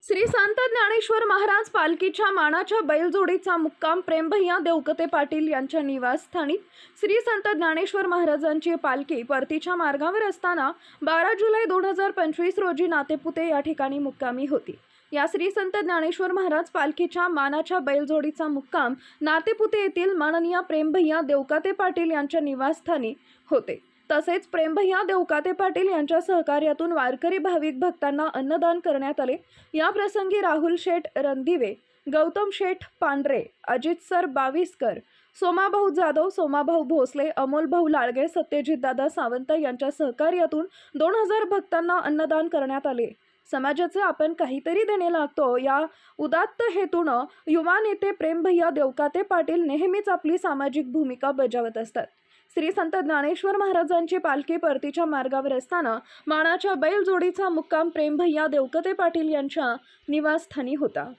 श्री संत ज्ञानेश्वर महाराज पालखीच्या मानाच्या बैलजोडीचा मुक्काम प्रेमभैया देवकते पाटील यांच्या निवासस्थानी। श्री संत ज्ञानेश्वर महाराजांची पालखी परतीच्या मार्गावर असताना 12 जुलै 2025 रोजी नातेपुते या ठिकाणी मुक्कामी होती। या श्री संत ज्ञानेश्वर महाराज पालखीच्या मानाच्या बैलजोडीचा मुक्काम नातेपुते येथील माननीय प्रेमभैया देवकते पाटील यांच्या निवासस्थानी होते। तसेच प्रेमभैया देवकते पाटील यांच्या सहकार्यातून वारकरी भाविक भक्तांना अन्नदान करण्यात आले। या प्रसंगी राहुल शेठ रणदिवे, गौतम शेठ पांढरे, अजित सर बाविस्कर, सोमाभाऊ जाधव, सोमाभाऊ भोसले, अमोलभाऊ लाळगे, सत्यजित दादा सावंत यांच्या सहकार्यातून 2000 भक्तांना अन्नदान करण्यात आले। समाजाचे आपण काहीतरी देणे लागतो या उदात्त हेतूने युवा नेते प्रेमभैया देवकते पाटील नेहमीच आपली सामाजिक भूमिका बजावत असतात। श्री संत ज्ञानेश्वर महाराजांची पालखी परतीच्या मार्गावर असताना मानाच्या बैलजोडीचा मुक्काम प्रेमभैया देवकते पाटील यांच्या निवासस्थानी होता।